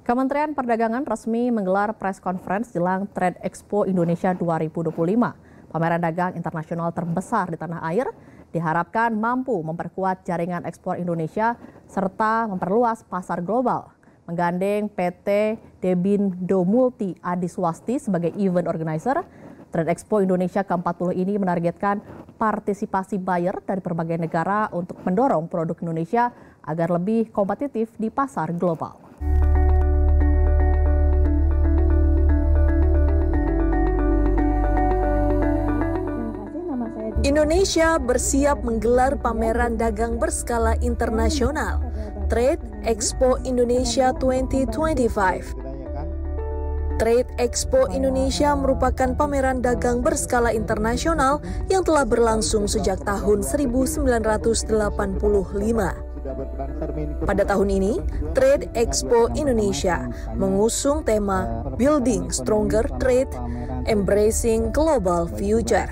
Kementerian Perdagangan resmi menggelar press conference jelang Trade Expo Indonesia 2025. Pameran dagang internasional terbesar di tanah air diharapkan mampu memperkuat jaringan ekspor Indonesia serta memperluas pasar global. Menggandeng PT Debindo Multi Adiswasti sebagai event organizer, Trade Expo Indonesia ke-40 ini menargetkan partisipasi buyer dari berbagai negara untuk mendorong produk Indonesia agar lebih kompetitif di pasar global. Indonesia bersiap menggelar pameran dagang berskala internasional, Trade Expo Indonesia 2025. Trade Expo Indonesia merupakan pameran dagang berskala internasional yang telah berlangsung sejak tahun 1985. Pada tahun ini, Trade Expo Indonesia mengusung tema Building Stronger Trade, Embracing Global Future.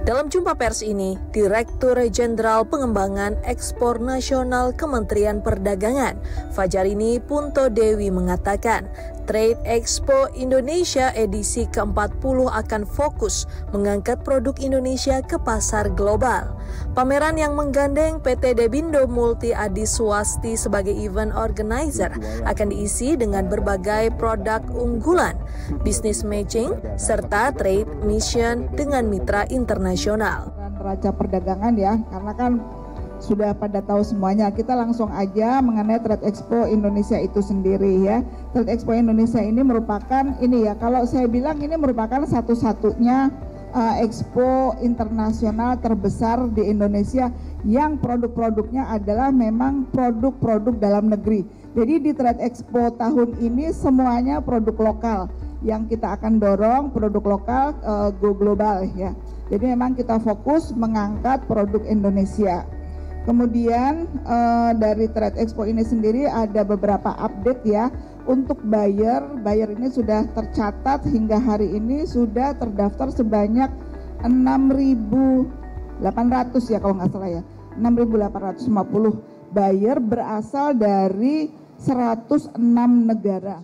Dalam jumpa pers ini, Direktur Jenderal Pengembangan Ekspor Nasional Kementerian Perdagangan, Fajarini Punto Dewi mengatakan, Trade Expo Indonesia edisi ke-40 akan fokus mengangkat produk Indonesia ke pasar global. Pameran yang menggandeng PT Debindo Multi Adiswasti sebagai event organizer akan diisi dengan berbagai produk unggulan, business matching, serta trade mission dengan mitra internasional. Neraca perdagangan ya, karena kan sudah pada tahu semuanya, kita langsung aja mengenai Trade Expo Indonesia itu sendiri ya. Trade Expo Indonesia ini merupakan kalau saya bilang ini merupakan satu-satunya expo internasional terbesar di Indonesia yang produk-produknya adalah memang produk-produk dalam negeri. Jadi di Trade Expo tahun ini semuanya produk lokal yang kita akan dorong, produk lokal go global ya. Jadi memang kita fokus mengangkat produk Indonesia. Kemudian dari Trade Expo ini sendiri ada beberapa update ya untuk buyer ini sudah tercatat hingga hari ini sudah terdaftar sebanyak 6.800 ya kalau nggak salah ya, 6.850 buyer berasal dari 106 negara.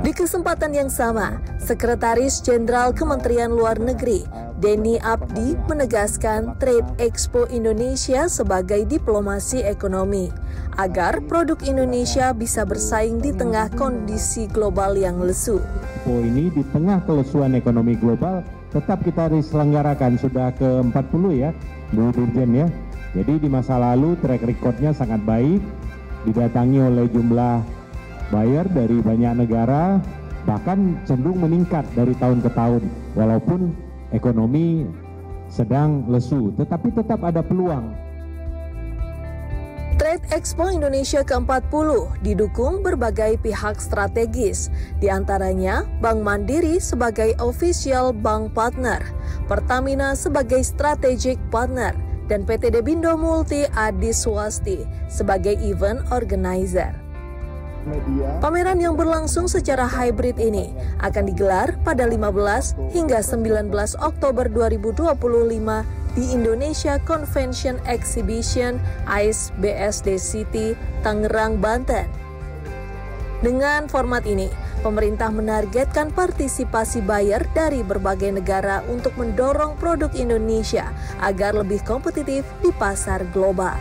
Di kesempatan yang sama, Sekretaris Jenderal Kementerian Luar Negeri, Denny Abdi, menegaskan Trade Expo Indonesia sebagai diplomasi ekonomi, agar produk Indonesia bisa bersaing di tengah kondisi global yang lesu. Expo ini di tengah kelesuan ekonomi global, tetap kita diselenggarakan, sudah ke-40 ya, Bu Dirjen ya. Jadi di masa lalu track record-nya sangat baik, didatangi oleh jumlah buyer dari banyak negara, bahkan cenderung meningkat dari tahun ke tahun. Walaupun ekonomi sedang lesu, tetapi tetap ada peluang. Trade Expo Indonesia ke-40 didukung berbagai pihak strategis, diantaranya Bank Mandiri sebagai official bank partner, Pertamina sebagai strategic partner, dan PT Debindo Multi Adiswasti sebagai event organizer. Pameran yang berlangsung secara hybrid ini akan digelar pada 15 hingga 19 Oktober 2025 di Indonesia Convention Exhibition ICE BSD City, Tangerang, Banten. Dengan format ini, pemerintah menargetkan partisipasi buyer dari berbagai negara untuk mendorong produk Indonesia agar lebih kompetitif di pasar global.